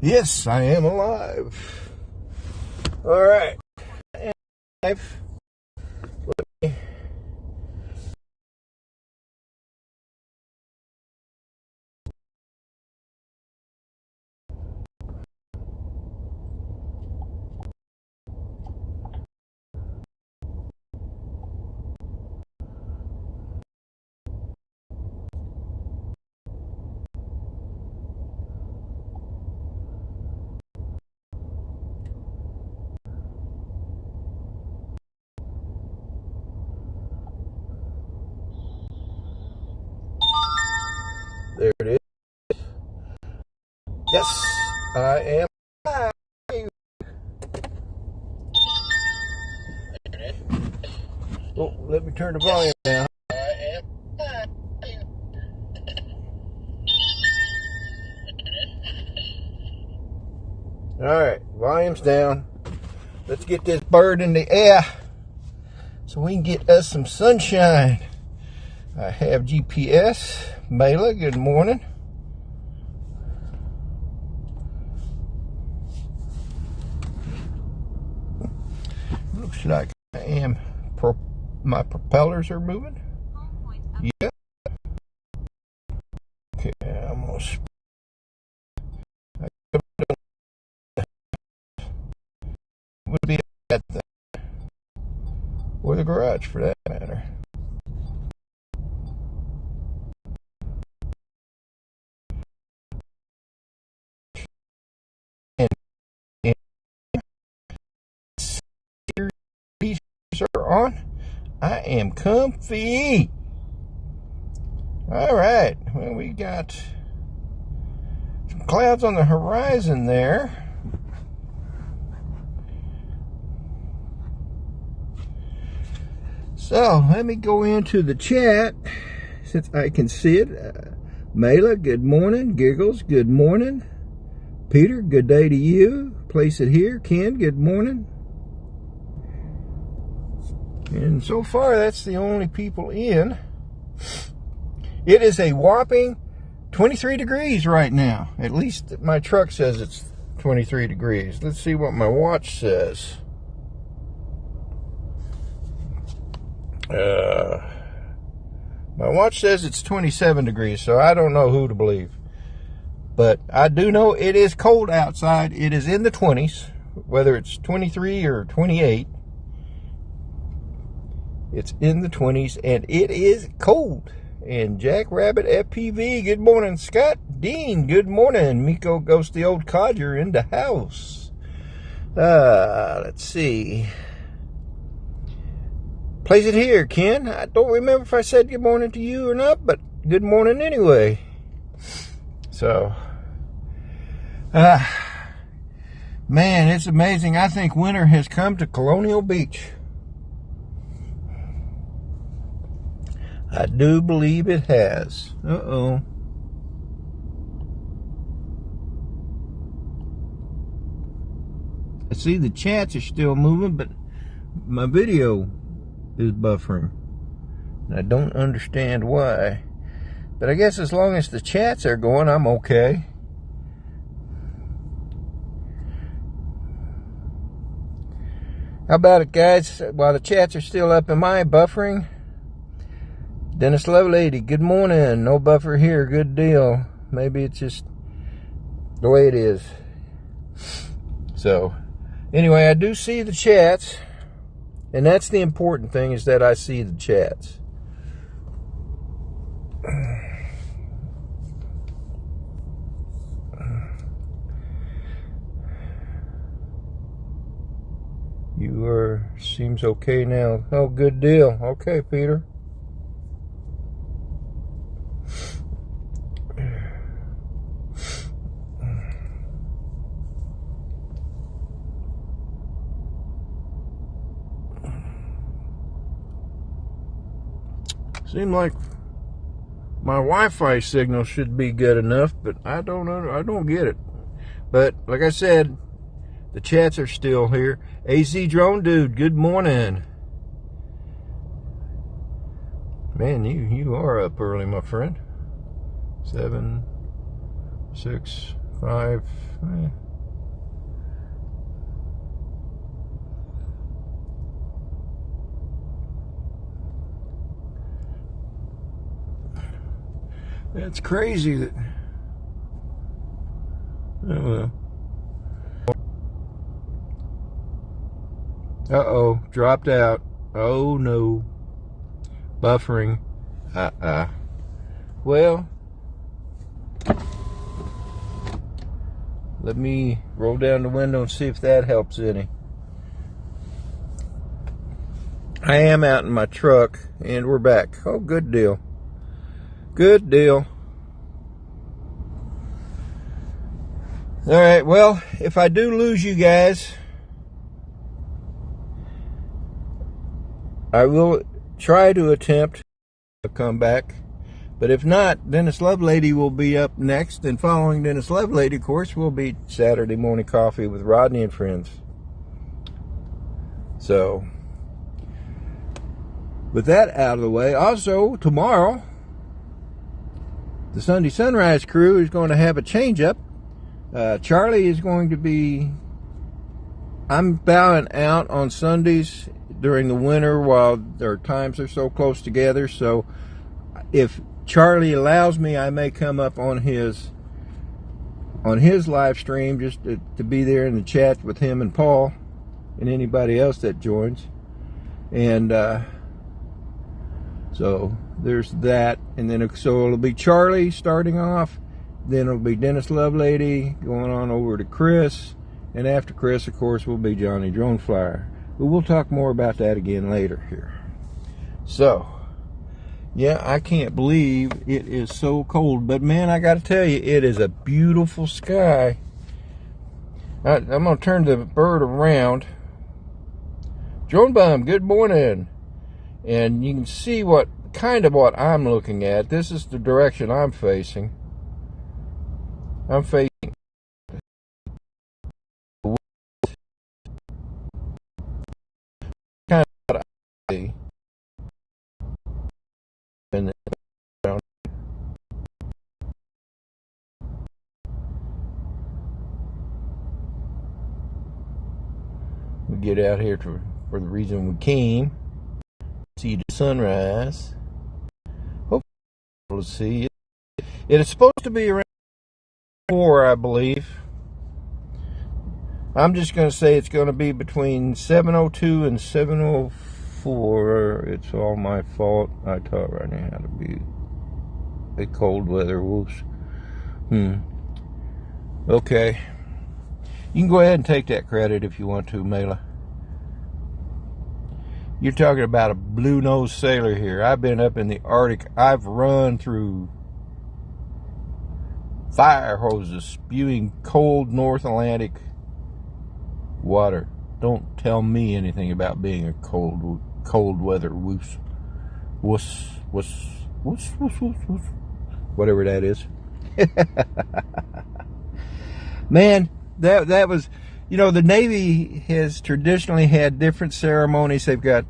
Yes, I am alive. All right. I am alive. Let me... There it is. Yes, I am alive. Oh, let me turn the volume down. All right, volume's down. Let's get this bird in the air so we can get us some sunshine. I have GPS. Mela, good morning. Looks like I am. My propellers are moving. Yeah. Okay, I'm gonna. Would be at the or the garage for that matter. And these are on. I am comfy. All right. Well, we got some clouds on the horizon there. So let me go into the chat since I can see it. Mela, good morning. Giggles, good morning. Peter, good day to you. Place it here. Ken, good morning. And so far, that's the only people in. It is a whopping 23 degrees right now. At least my truck says it's 23 degrees. Let's see what my watch says. My watch says it's 27 degrees, so I don't know who to believe. But I do know it is cold outside. It is in the 20s, whether it's 23 or 28. It's in the 20s, and it is cold. And Jackrabbit FPV, good morning. Scott Dean, good morning. Miko goes the old codger in the house. Let's see. Place it here, Ken. I don't remember if I said good morning to you or not, but good morning anyway. So, man, it's amazing. I think winter has come to Colonial Beach. I do believe it has. Uh-oh. I see the chats are still moving, but my video is buffering. I don't understand why. But I guess as long as the chats are going, I'm okay. How about it, guys? While the chats are still up, am I buffering? Dennis Lovelady, good morning. No buffer here. Good deal. Maybe it's just the way it is. So, anyway, I do see the chats. And that's the important thing, is that I see the chats. Seems okay now. Oh, good deal. Okay, Peter. Seems like my Wi-Fi signal should be good enough, but I don't know. I don't get it. But like I said, the chats are still here. AZ Drone Dude, good morning. Man, you are up early, my friend. 7, 6, 5. It's crazy that. Oh well. Uh-oh, dropped out. Oh no. Buffering. Well, let me roll down the window and see if that helps any. I am out in my truck, and we're back. Oh, good deal. Good deal. All right, well, if I do lose you guys, I will try to attempt a comeback. But if not, Dennis Lovelady will be up next. And following Dennis Lovelady, of course, will be Saturday Morning Coffee with Rodney and Friends. So, with that out of the way, also, tomorrow, the Sunday Sunrise crew is going to have a change-up. Charlie is going to be... I'm bowing out on Sundays during the winter while their times are so close together. So, if Charlie allows me, I may come up on his live stream just to be there in the chat with him and Paul and anybody else that joins. And so there's that. And then so it'll be Charlie starting off. Then it'll be Dennis Lovelady going on over to Chris. And after Chris, of course, will be Johnny Drone Flyer. But we'll talk more about that again later here. So, yeah, I can't believe it is so cold. But, man, I got to tell you, it is a beautiful sky. I'm going to turn the bird around. Drone Bum, good morning. And you can see what I'm looking at. This is the direction I'm facing. I'm facing kind of what I see. And we get out here for the reason we came. See the sunrise. Hopefully we'll see it. It is supposed to be around 4, I believe. I'm just going to say it's going to be between 7:02 and 7:04. It's all my fault. I taught Rodney how to be a cold weather whoosh. Okay. You can go ahead and take that credit if you want to, Mela. You're talking about a blue-nosed sailor here. I've been up in the Arctic. I've run through fire hoses spewing cold North Atlantic water. Don't tell me anything about being a cold weather wuss. Whatever that is. Man, that was, the Navy has traditionally had different ceremonies. They've got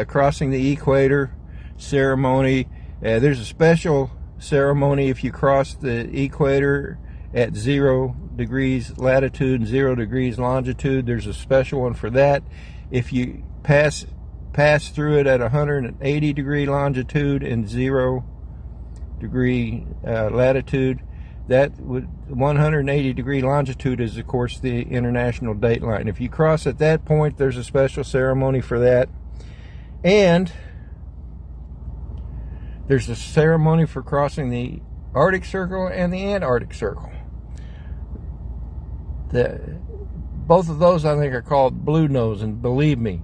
crossing the equator ceremony. There's a special ceremony if you cross the equator at 0 degrees latitude and 0 degrees longitude. There's a special one for that. If you pass through it at 180 degree longitude and 0 degree latitude, that would 180 degree longitude is, of course, the international date line. If you cross at that point, there's a special ceremony for that. And there's a ceremony for crossing the Arctic Circle and the Antarctic Circle. Both of those, I think, are called blue nose. And believe me,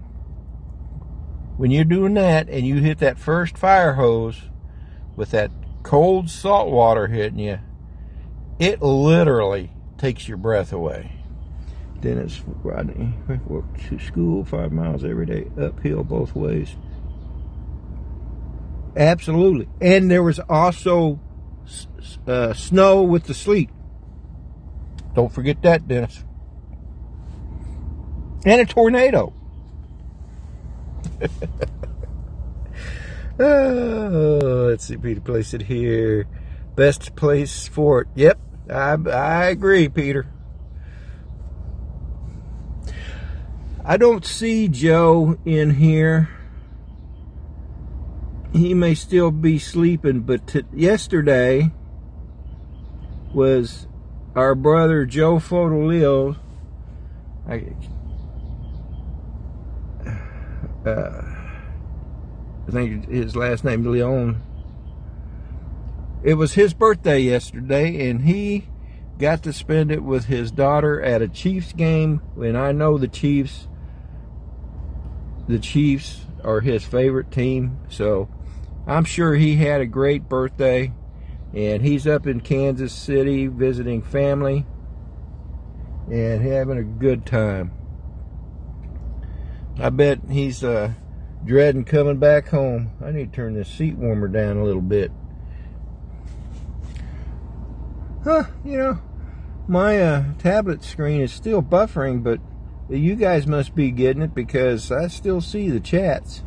when you're doing that and you hit that first fire hose with that cold salt water hitting you, it literally takes your breath away. Dennis Rodney walked to school 5 miles every day, uphill both ways. Absolutely. And there was also snow with the sleet. Don't forget that, Dennis. And a tornado. Oh, let's see if we can place it here. Best place for it. Yep, I agree, Peter. I don't see Joe in here. He may still be sleeping, but yesterday was our brother Joe Fotolil. I think his last name Leon. It was his birthday yesterday, and he got to spend it with his daughter at a Chiefs game. And I know the Chiefs are his favorite team, so I'm sure he had a great birthday. And he's up in Kansas City visiting family and having a good time. I bet he's dreading coming back home. I need to turn this seat warmer down a little bit. You know, my tablet screen is still buffering, but you guys must be getting it because I still see the chats.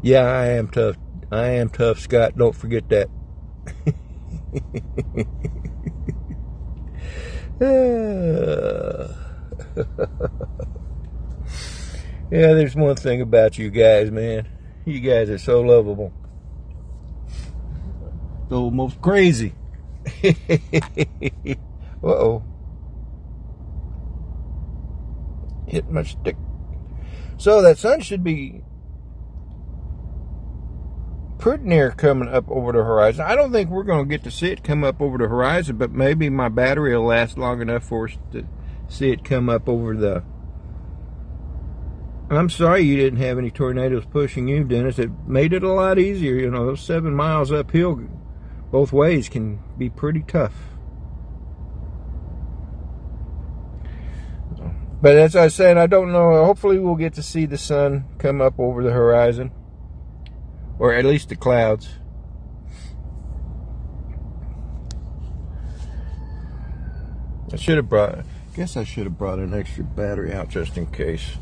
Yeah, I am tough. I am tough, Scott. Don't forget that. Yeah, there's one thing about you guys, man. You guys are so lovable. Almost crazy. Uh-oh. Hit my stick. So that sun should be pretty near coming up over the horizon. I don't think we're going to get to see it come up over the horizon, but maybe my battery will last long enough for us to see it come up over the... I'm sorry you didn't have any tornadoes pushing you, Dennis. It made it a lot easier. You know, those 7 miles uphill both ways can be pretty tough. But as I said, I don't know. Hopefully we'll get to see the sun come up over the horizon. Or at least the clouds. I guess I should have brought an extra battery out just in case.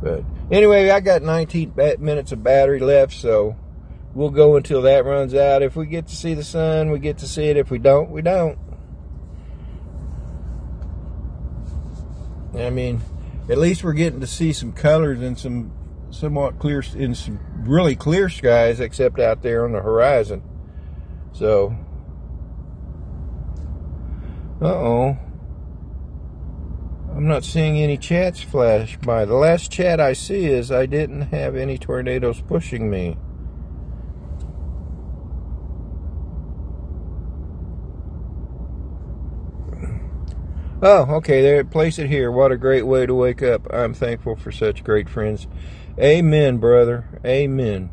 But anyway, I got 19 minutes of battery left, so we'll go until that runs out. If we get to see the sun, we get to see it. If we don't, we don't. I mean, at least we're getting to see some colors in some somewhat clear, in some really clear skies, except out there on the horizon. So, uh-oh. I'm not seeing any chats flash by. The last chat I see is I didn't have any tornadoes pushing me. Oh, okay, there, place it here. What a great way to wake up. I'm thankful for such great friends. Amen, brother. Amen.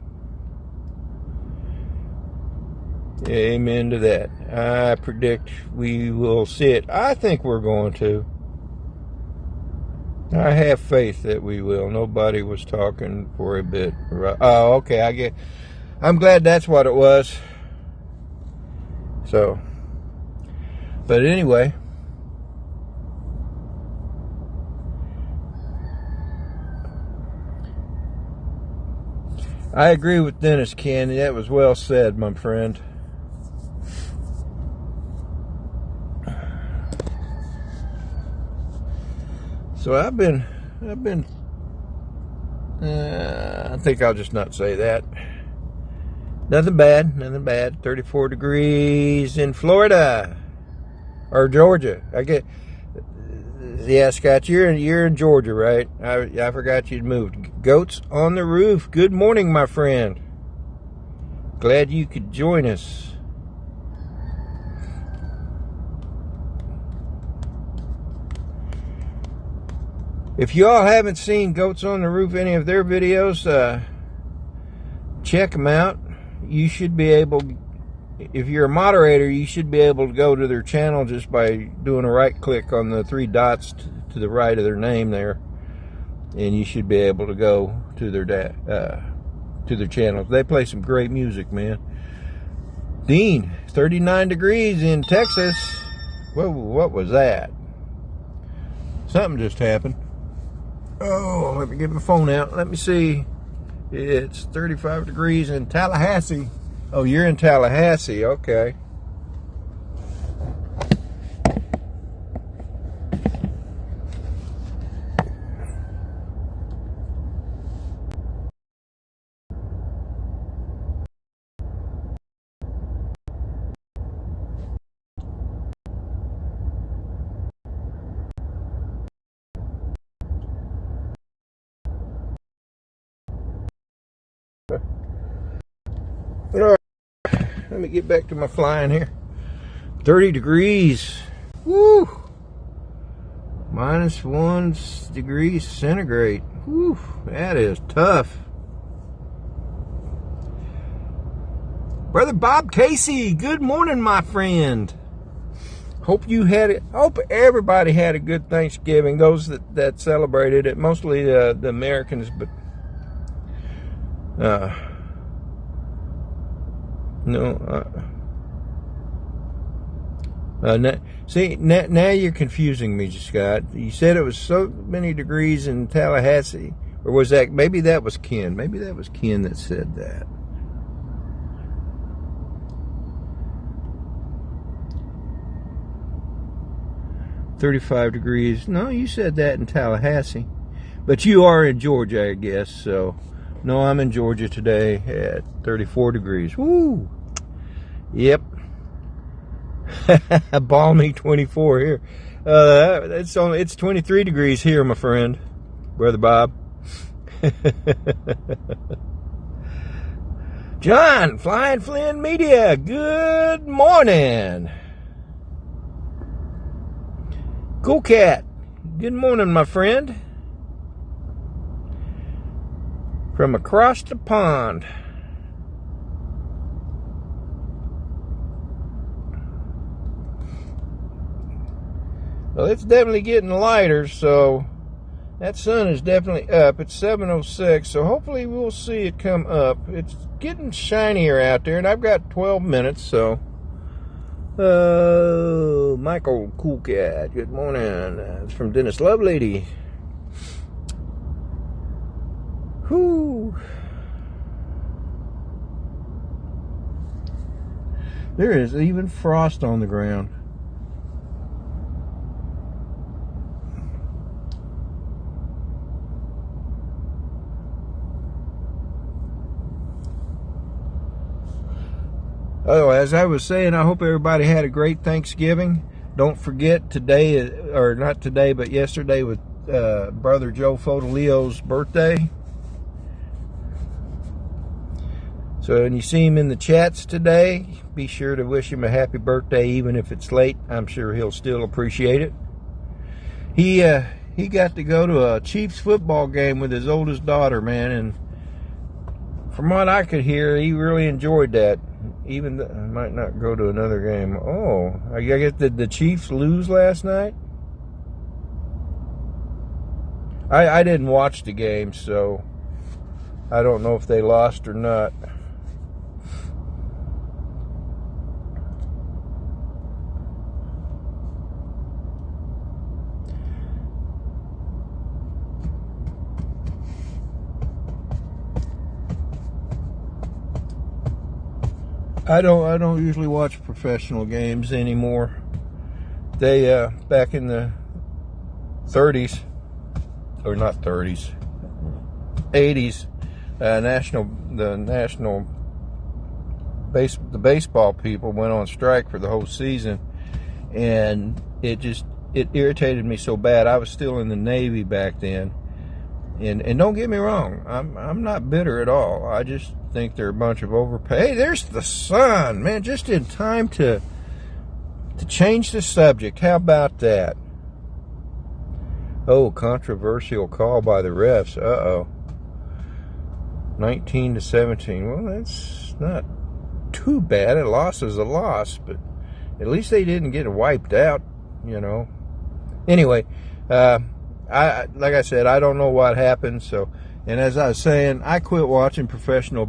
Amen to that. I predict we will see it. I think we're going to. I have faith that we will. Nobody was talking for a bit. Oh, okay. I'm glad that's what it was. So, but anyway. I agree with Dennis, Ken. That was well said, my friend. So I think I'll just not say that. Nothing bad. 34 degrees in Florida or Georgia. Yeah, Scott, you're in Georgia, right? I forgot you'd moved. Goats on the roof. Good morning, my friend. Glad you could join us. If you all haven't seen Goats on the Roof, any of their videos, check them out. You should be able, if you're a moderator, you should be able to go to their channel just by doing a right click on the 3 dots to the right of their name there, and you should be able to go to their channels. They play some great music, man. Dean, 39 degrees in Texas. Whoa, what was that? Something just happened. Oh, let me get my phone out. Let me see. It's 35 degrees in Tallahassee. Oh, you're in Tallahassee. Okay. All right. Let me get back to my flying here. 30 degrees. Woo! -1 degrees centigrade. Woo! That is tough. Brother Bob Casey, good morning, my friend. Hope everybody had a good Thanksgiving. Those that celebrated it, mostly the Americans, but now you're confusing me, Scott. You said it was so many degrees in Tallahassee, or was that, maybe that was Ken? Maybe that was Ken that said that. $35 degrees. No, you said that in Tallahassee. But you are in Georgia, I guess. So, no, I'm in Georgia today at 34 degrees. Woo! Yep. Balmy 24 here. It's 23 degrees here, my friend. Brother Bob. John, Flying Flynn Media, good morning. Cool Cat, good morning, my friend. From across the pond. Well, it's definitely getting lighter, so that sun is definitely up. It's 7:06, so hopefully we'll see it come up. It's getting shinier out there, and I've got 12 minutes, so. Michael Cool Cat, good morning. It's from Dennis Lovelady. Whoo. There is even frost on the ground. Oh, as I was saying, I hope everybody had a great Thanksgiving. Don't forget today, or not today, but yesterday was Brother Joe Fodolio's birthday. So when you see him in the chats today, be sure to wish him a happy birthday, even if it's late. I'm sure he'll still appreciate it. He got to go to a Chiefs football game with his oldest daughter, man, and from what I could hear, he really enjoyed that. Even I might not go to another game. Oh, I guess did the Chiefs lose last night? I didn't watch the game, so I don't know if they lost or not. I don't usually watch professional games anymore. They back in the 30s, or not 30s, 80s, the baseball people went on strike for the whole season, and it irritated me so bad. I was still in the Navy back then, and don't get me wrong, I'm not bitter at all. I just think they're a bunch of overpaid. Hey, there's the sun, man, just in time to change the subject. How about that? Oh, controversial call by the refs. Uh-oh. 19-17. Well, that's not too bad. A loss is a loss, but at least they didn't get wiped out, you know. Anyway, like I said, I don't know what happened, so. And as I was saying, I quit watching professional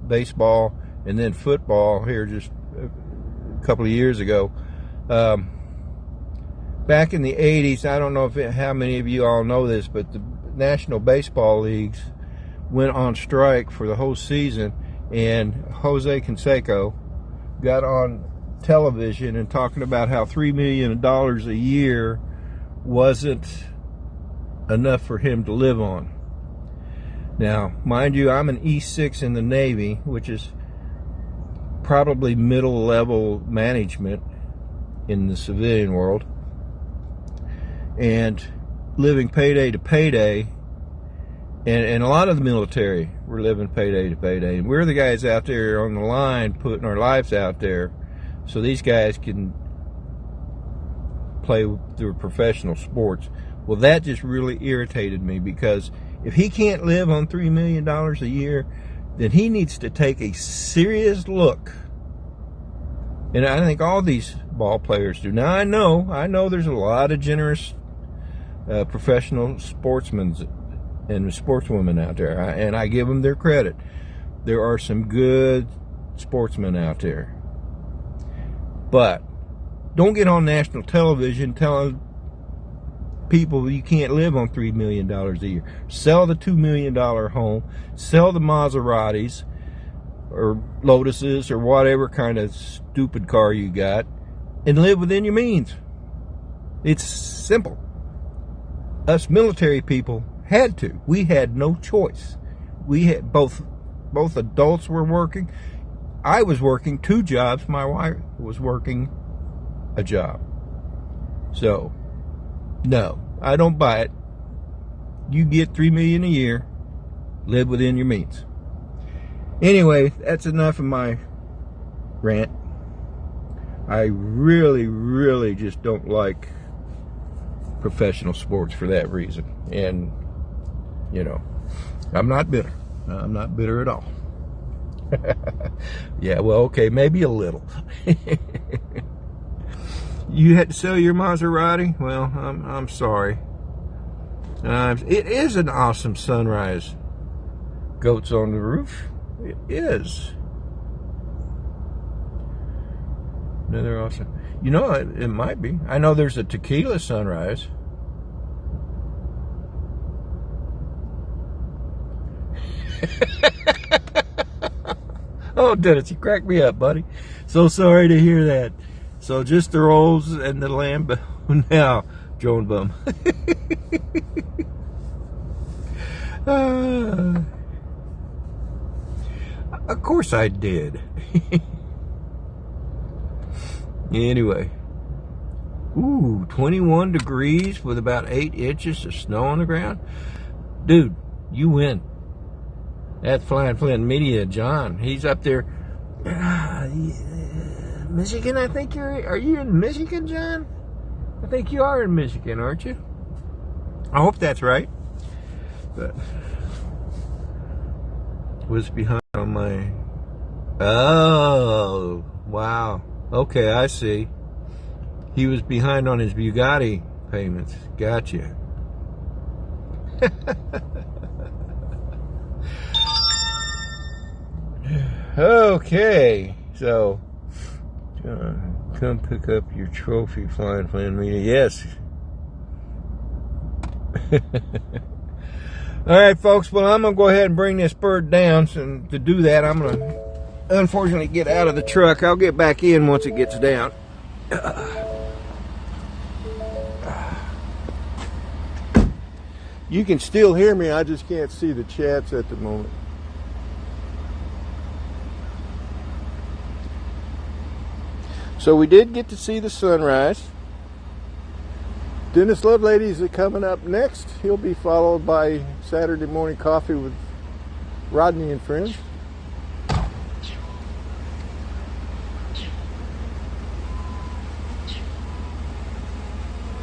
baseball, and then football here just couple of years ago. Back in the 80s, I don't know how many of you all know this, but the National Baseball Leagues went on strike for the whole season, and Jose Canseco got on television and talking about how $3 million a year wasn't enough for him to live on. Now, mind you, I'm an E6 in the Navy, which is probably middle-level management in the civilian world, and living payday to payday, and a lot of the military were living payday to payday, and we're the guys out there on the line putting our lives out there so these guys can play their professional sports. Well, that just really irritated me, because if he can't live on $3 million a year, then he needs to take a serious look. And I think all these ball players do. Now, I know there's a lot of generous professional sportsmen and sportswomen out there, and I give them their credit. There are some good sportsmen out there. But don't get on national television telling people you can't live on $3 million a year. Sell the $2 million home, sell the Maseratis or Lotuses or whatever kind of stupid car you got, and live within your means. It's simple. Us military people had to. We had no choice. We had both adults were working. I was working 2 jobs. My wife was working a job. So, no, I don't buy it. You get $3 million a year. Live within your means. Anyway, that's enough of my rant. I really, really just don't like professional sports for that reason. And, you know, I'm not bitter. I'm not bitter at all. Yeah, well, okay, maybe a little. You had to sell your Maserati? Well, I'm sorry. It is an awesome sunrise. Goats on the roof. It is. Another awesome. You know, it might be. I know there's a tequila sunrise. Oh, Dennis, you cracked me up, buddy. So sorry to hear that. So just the rolls and the lamb now, Joan Bum. Of course I did. Anyway. Ooh, 21 degrees with about 8 inches of snow on the ground. Dude, you win. That Flying Flint Media, John, he's up there. Michigan, I think are you in Michigan, John? I think you are in Michigan, aren't you? I hope that's right. But was behind on my, oh, wow. Okay, I see. He was behind on his Bugatti payments. Gotcha. Okay, so come pick up your trophy, Flying Flynn Media. Yes. All right, folks. Well, I'm gonna go ahead and bring this bird down. So to do that, I'm gonna unfortunately get out of the truck. I'll get back in once it gets down. You can still hear me. I just can't see the chats at the moment. So we did get to see the sunrise. Dennis Lovelady is coming up next. He'll be followed by Saturday Morning Coffee with Rodney and Friends.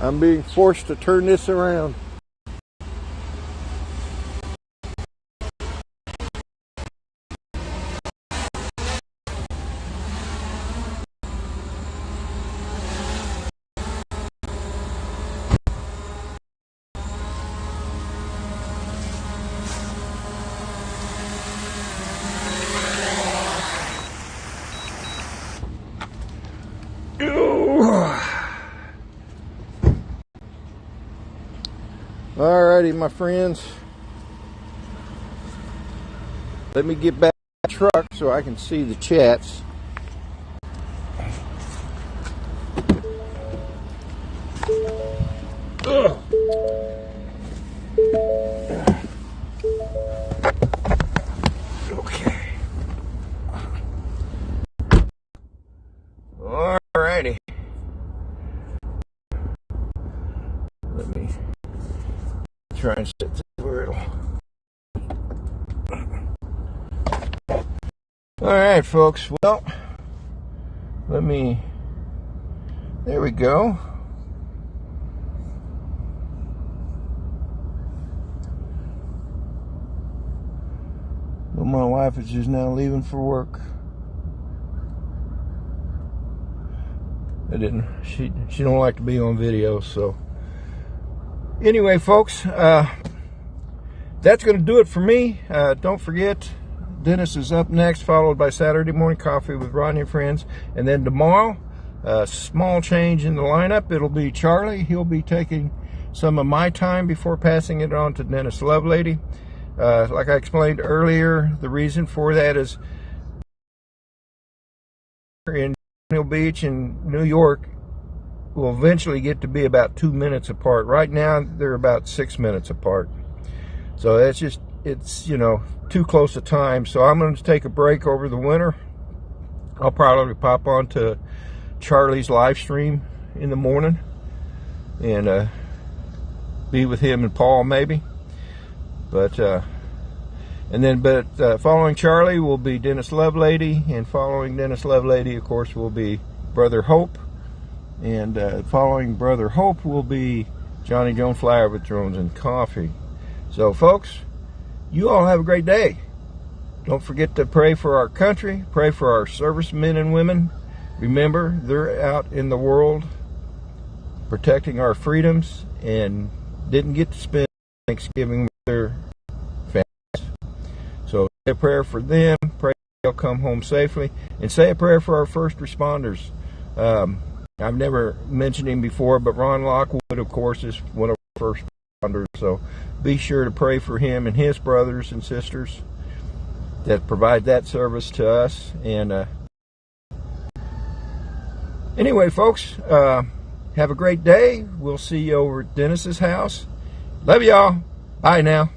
I'm being forced to turn this around. Alrighty, my friends. Let me get back to the truck so I can see the chats. Ugh. Okay. Alrighty. Let me try and set this where it'll. Alright, folks. Well, there we go. Well, my wife is just now leaving for work. She don't like to be on video, so anyway, folks, that's going to do it for me. Don't forget, Dennis is up next, followed by Saturday Morning Coffee with Rodney and Friends. And then tomorrow, small change in the lineup. It'll be Charlie. He'll be taking some of my time before passing it on to Dennis Lovelady. Like I explained earlier, the reason for that is in Beach and New York will eventually get to be about 2 minutes apart. Right now, they're about 6 minutes apart. So it's you know, too close a time. So I'm going to take a break over the winter. I'll probably pop on to Charlie's live stream in the morning and be with him and Paul maybe. But following Charlie will be Dennis Lovelady, and following Dennis Lovelady, of course, will be Brother Hope, and following Brother Hope will be Johnny Joan Flower with Drones and Coffee. So, folks, you all have a great day. Don't forget to pray for our country, pray for our servicemen and women. Remember, they're out in the world protecting our freedoms and didn't get to spend Thanksgiving with their families. So say a prayer for them, pray they'll come home safely, and say a prayer for our first responders. I've never mentioned him before, but Ron Lockwood, of course, is one of our first responders. So be sure to pray for him and his brothers and sisters that provide that service to us. And anyway, folks, have a great day. We'll see you over at Dennis's house. Love y'all. Bye now.